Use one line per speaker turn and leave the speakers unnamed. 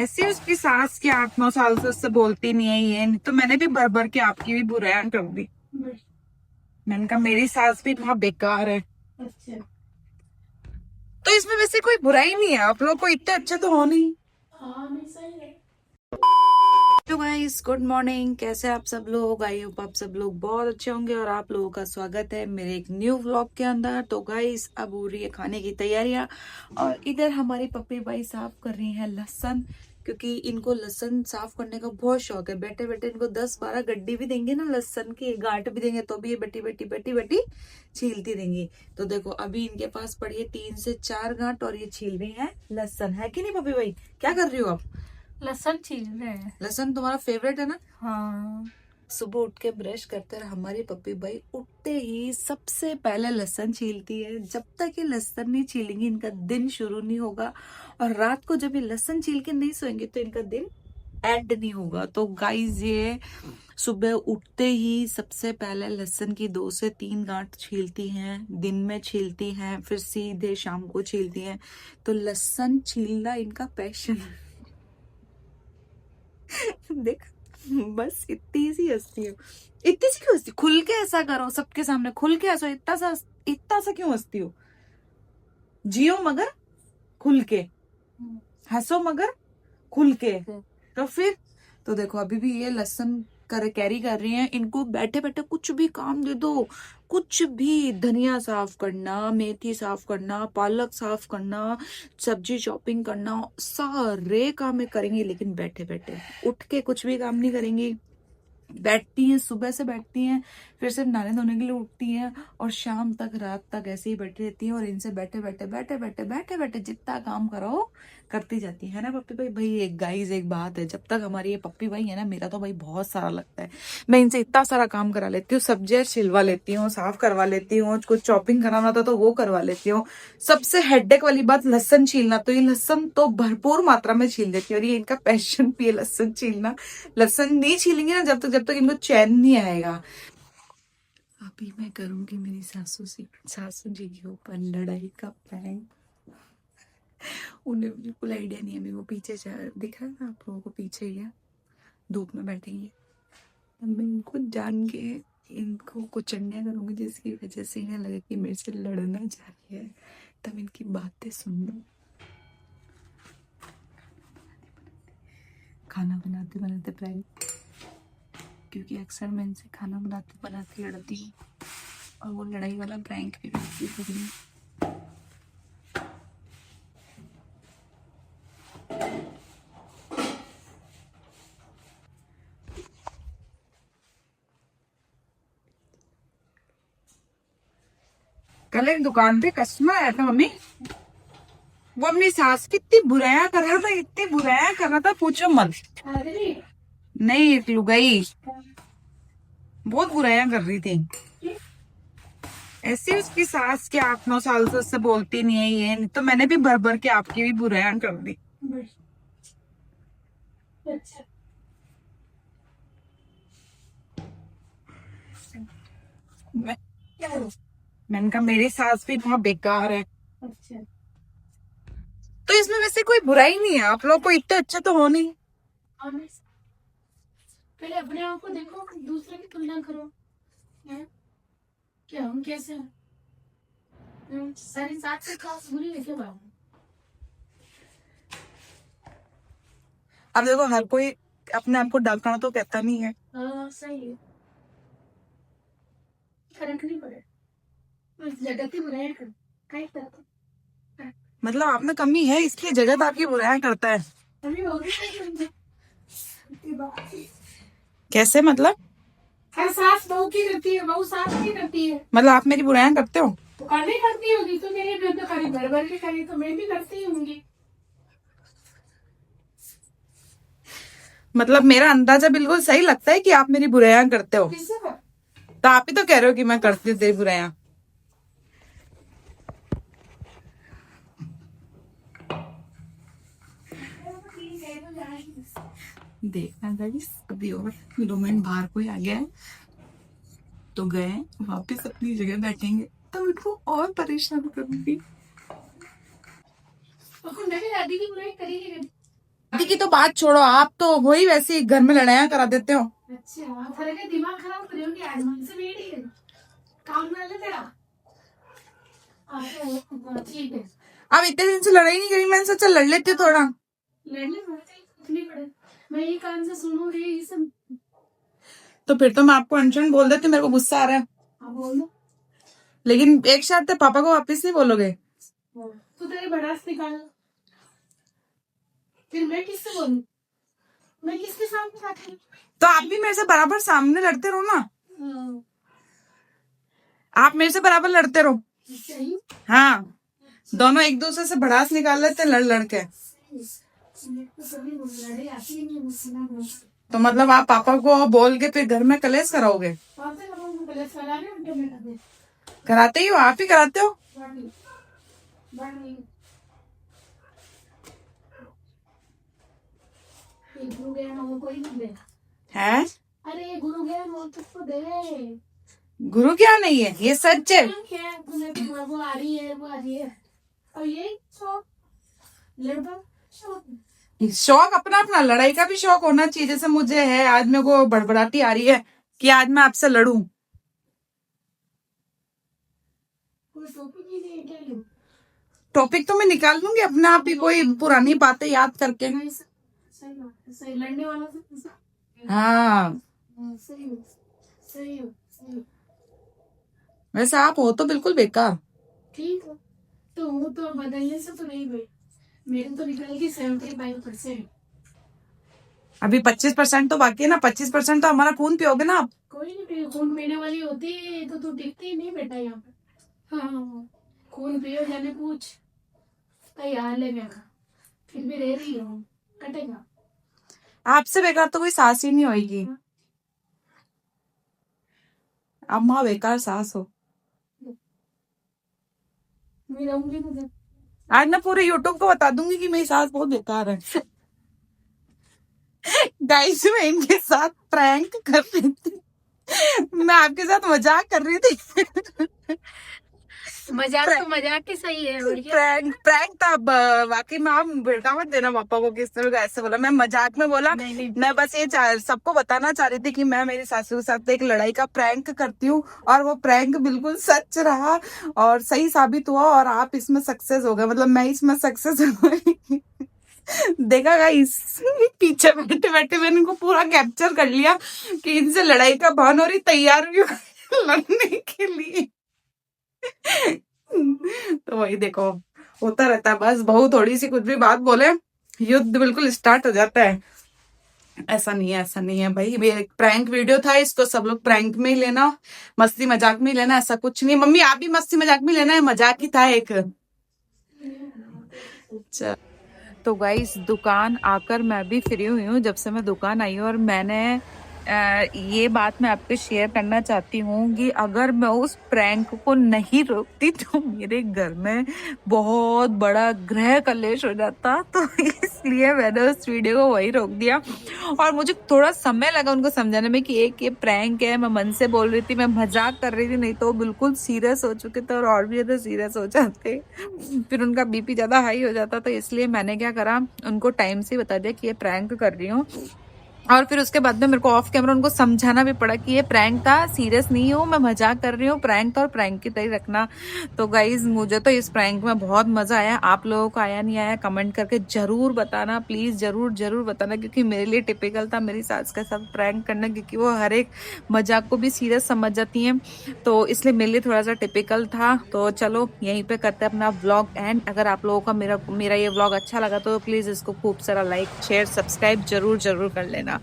ऐसी उसकी सास की 8-9 साल से उससे बोलती नहीं है ये, तो मैंने भी भर भर के आपकी भी बुराइयां कर दी। मैंने कहा मेरी सास भी बहुत बेकार है।
अच्छा।
तो इसमें वैसे कोई बुराई नहीं है, आप लोग को इतने अच्छे तो हो नहीं।
हाँ नहीं सही है।
तो गाइस गुड मॉर्निंग, कैसे आप सब लोग? आई होप आप सब लोग बहुत अच्छे होंगे और आप लोगों का स्वागत है मेरे एक न्यू व्लॉग के अंदर। तो गाइस अब हो रही है खाने की तैयारियां और इधर हमारी पप्पी भाई साफ कर रही हैं लहसन, क्योंकि इनको लहसन साफ करने का बहुत शौक है। बैठे बैठे इनको 10-12 गड्डी भी देंगे ना, लहसन की गांठ भी देंगे तो भी ये बैठी बैठी बैठी बैठी छीलती रहेंगी। तो देखो अभी इनके पास पड़ी है 3 से 4 गांठ और ये छील रही है लहसन, है कि नहीं पप्पी भाई? क्या कर रही हो आप?
लहसुन छील रहे हैं।
लहसन तुम्हारा फेवरेट है ना?
हाँ।
सुबह उठ के ब्रश करते हैं हमारी पप्पी भाई, उठते ही सबसे पहले लहसुन छीलती है। जब तक ये लहसुन नहीं छीलेंगी इनका दिन शुरू नहीं होगा, और रात को जब ये लहसुन छील के नहीं सोएंगे तो इनका दिन एंड नहीं होगा। तो गाइस ये सुबह उठते ही सबसे पहले लहसुन की 2 से 3 गांठ छीलती हैं, दिन में छीलती हैं, फिर सीधे शाम को छीलती हैं। तो लहसुन छीलना इनका पैशन देख, बस इतनी सी हंसती हो। इतनी सी क्यों हंसती? खुल के ऐसा करो, सबके सामने खुल के हंसो। इतना सा क्यों हंसती हो? जियो मगर खुल के, हंसो मगर खुल के। तो फिर तो देखो अभी भी ये लहसुन कैरी कर रही हैं। इनको बैठे बैठे कुछ भी काम दे दो, कुछ भी, धनिया साफ करना, मेथी साफ करना, पालक साफ करना, सब्जी चॉपिंग करना, सारे काम ये करेंगी। लेकिन बैठे बैठे, उठ के कुछ भी काम नहीं करेंगी। बैठती हैं, सुबह से बैठती हैं, फिर सिर्फ नहाने धोने के लिए उठती हैं और शाम तक, रात तक ऐसे ही बैठी रहती हैं। और इनसे बैठे बैठे बैठे बैठे बैठे बैठे जितना काम कराओ करती जाती है ना पप्पी भाई। भाई एक गाइस एक बात है, जब तक हमारी ये पप्पी भाई है ना, मेरा तो भाई बहुत सारा लगता है। मैं इनसे इतना सारा काम करा लेती हूँ, सब्जियां छिलवा लेती हूँ, साफ करवा लेती हूँ, कुछ चॉपिंग कराना था तो वो करवा लेती हूँ। सबसे हेडेक वाली बात लहसन छीलना, तो ये लहसन तो भरपूर मात्रा में छील देती है और ये इनका पैशन भी है लहसन छीलना। लहसन नहीं छीलेंगे ना जब तक इनको चैन नहीं आएगा। अभी मैं करूंगी मेरी सासू जी के ऊपर लड़ाई का प्लान। उन्हें बिल्कुल आइडिया नहीं है। अभी वो पीछे दिख रहा है ना आप लोगों को, पीछे ही है, धूप में बैठेंगे। मैं इनको जान के इनको कुचंडिया करूंगी, जिसकी वजह से इन्हें लगे कि मेरे से लड़ना चाह रही है। तब इनकी बातें सुन लो। खाना बनाते बनाते प्रैंक, क्योंकि अक्सर मैं इनसे खाना बनाते बनाते लड़ती हूँ और वो लड़ाई वाला प्रैंक भी करती हूँ। कल एक दुकान पे कस्टमर आया था मम्मी, वो अपनी सास की इतनी बुराइयां कर रहा था, इतनी बुराइयां कर रहा था पूछो मत। नहीं एक लुगाई बहुत बुराइयां कर रही थी। ऐसी उसकी सास की 8-9 साल से उससे बोलती नहीं है ये, तो मैंने भी भर भर के आपकी भी बुराइयां कर दी।
अच्छा।
मैंने कहा मेरी सास भी बहुत बेकार है।
अच्छा।
तो इसमें वैसे कोई बुराई नहीं है, आप लोग को इतने अच्छे तो हो नहीं।
पहले अपने आप को देखो, दूसरे की तुलना करो। हैं? क्या हम कैसे हैं? सारी साथ से खास बुरी है क्या बात?
अब देखो हर कोई अपने आप को डांटना तो कहता नहीं है।
हाँ सही है। फर्क नहीं पड़े, जगत ही बुराई कर कहीं करता।
मतलब आप में कमी है इसलिए जगत आपकी बुराइयां करता है।
अभी हो गई
कैसे मतलब?
हर सास बहू की करती है, बहू सास की करती है।
मतलब आप मेरी बुराइयां करते हो?
तो करनी करती होगी तो मेरी भी तो खाली बड़बड़ भी करी तो मैं भी करती होंगी।
मतलब मेरा अंदाजा बिल्कुल सही लगता है कि आप मेरी बुराइयां करते हो।
किससे कर?
तो आप ही तो कह रहे हो कि मैं करती हूँ तेरी बुराइयां। देखना गाइस, अभी और 2 मिनट बाहर कोई आ गया है तो गए, वापस अपनी जगह बैठेंगे तो इनको और परेशान करूंगी।
दादी की बुराई करी नहीं।
दादी की तो बात छोड़ो, आप तो वही वैसे ही घर में लड़ाइयाँ करा देते हो।
अच्छा फर्क है, दिमाग खराब कर रही होगी आज, मन से नहीं है काम कर ले तेरा। ठीक है,
अब इतने दिन से लड़ाई नहीं करी, मैंने सोचा लड़ लेती हूँ थोड़ा।
लड़ने नहीं पड़े, मैं ये कान से सुनूंगी ये सब।
तो फिर तो मैं आपको अनशन बोल देती हूँ, मेरे को गुस्सा आ रहा है।
हाँ बोल दो,
लेकिन एक शर्त है, पापा को वापस नहीं बोलोगे।
तू तेरे भड़ास निकाल, फिर मैं किससे बोलूं, मैं किसके सामने बात करूं?
तो आप भी मेरे से बराबर सामने लड़ते रहो ना,
हाँ,
आप मेरे से बराबर लड़ते रहो।
सही।
हाँ, दोनों एक दूसरे से भड़ास निकाल लेते हैं लड़ लड़ के।
मेरे को कभी लड़ाई आती ही नहीं मुझसे ना मुझसे।
तो मतलब आप पापा को बोल के फिर घर में कलेश कराओगे।
कौन से लोगों को गलत फैला रहे हैं उनके बेटा दे।
कराते ही हो, आप ही कराते हो।
बाड़ी बाड़ी ये गुरु ज्ञान वो कोई नहीं देगा।
है
अरे गुरु ज्ञान वो तुझको दे,
गुरु क्या नहीं है, ये सच है।
क्या है, तुम्हें तो वो आ रही है, वो आ रही है, और ये शौक लड़का शौक।
शौक अपना अपना, लड़ाई का भी शौक होना चाहिए। जैसे मुझे है, आज मेरे को बड़बड़ाती आ रही है कि आज मैं आपसे लड़ूं।
कोई टॉपिक ही नहीं है क्या लूं?
टॉपिक तो मैं निकाल लूंगी अपने आप ही, कोई पुरानी बातें याद करके।
नहीं, सही बात है, सही लड़ने वाला से
हाँ,
सही हो, सही हो, सही हो।
वैसे आप हो तो बिल्कुल बेकार।
ठीक है, तो हूँ तो बदलने से तो नहीं भाई, मेरी तो निकल गई 75%।
अभी 25% तो बाकी है ना, 25% तो हमारा खून पियोगे ना आप।
कोई नहीं, खून पीने वाली होती तो तू टिकती नहीं बेटा यहाँ पे। हाँ, खून पियो जाने पूछ, कई हाल है मेरा, फिर भी रह रही हूँ, कटेगा।
आपसे बेकार तो कोई सास ही नहीं होगी। आप माँ बेकार सास हो।
मैं रहूंगी तो
आज मैं पूरे यूट्यूब को बता दूंगी कि मेरी सास बहुत बेकार है। गाइस, मैं इनके साथ प्रैंक कर रही थी, मैं आपके साथ मजाक कर रही थी।
मजाक तो मजाक ही सही है।
प्रैंक प्रैंक था। वाकई में आप बेटा मत देना पापा को, किस तरह का ऐसे बोला, मैं मजाक में बोला।
नहीं।
मैं बस ये सबको बताना चाह रही थी कि मैं मेरी सासू के साथ एक लड़ाई का प्रैंक करती हूँ, और वो प्रैंक बिल्कुल सच रहा और सही साबित हुआ, और आप इसमें सक्सेस हो गए, मतलब मैं इसमें सक्सेस हो गई। देखा गाइस, पीछे बैठे बैठे मैंने इनको पूरा कैप्चर कर लिया कि इनसे लड़ाई का बहान हो रही, तैयार भी हो लड़ने के लिए। तो वही देखो, होता रहता है, बस बहू थोड़ी सी कुछ भी बात बोले युद्ध बिल्कुल स्टार्ट हो जाता है। ऐसा नहीं है, ऐसा नहीं है भाई, ये एक प्रैंक वीडियो था, इसको सब लोग प्रैंक में ही लेना, मस्ती मजाक में ही लेना, ऐसा कुछ नहीं। मम्मी आप भी मस्ती मजाक में लेना है, मजाक ही था एक। अच्छा, तो गाइस दुकान आकर मैं भी फ्री हुई हूँ जब से मैं दुकान आई हूँ, और मैंने ये बात मैं आपको शेयर करना चाहती हूँ कि अगर मैं उस प्रैंक को नहीं रोकती तो मेरे घर में बहुत बड़ा गृह कलेश हो जाता, तो इसलिए मैंने उस वीडियो को वही रोक दिया। और मुझे थोड़ा समय लगा उनको समझाने में कि एक ये प्रैंक है, मैं मन से बोल रही थी, मैं मजाक कर रही थी, नहीं तो बिल्कुल सीरियस हो चुके थे और भी ज्यादा सीरियस हो जाते, फिर उनका बीपी ज्यादा हाई हो जाता। तो इसलिए मैंने क्या करा, उनको टाइम से बता दिया कि ये प्रैंक कर रही हूँ, और फिर उसके बाद में मेरे को ऑफ कैमरा उनको समझाना भी पड़ा कि ये प्रैंक था, सीरियस नहीं हो, मैं मजाक कर रही हूँ, प्रैंक था और प्रैंक की तरह रखना। तो गाइज मुझे तो इस प्रैंक में बहुत मजा आया, आप लोगों को आया नहीं आया कमेंट करके जरूर बताना, प्लीज जरूर जरूर बताना, क्योंकि मेरे लिए टिपिकल था मेरी सास के साथ प्रैंक करना, क्योंकि वो हर एक मजाक को भी सीरियस समझ जाती हैं, तो इसलिए मेरे लिए थोड़ा सा टिपिकल था। तो चलो यहीं पे करते हैं अपना व्लॉग एंड। अगर आप लोगों का मेरा ये व्लॉग अच्छा लगा तो प्लीज इसको खूब सारा लाइक शेयर सब्सक्राइब जरूर जरूर कर लेना।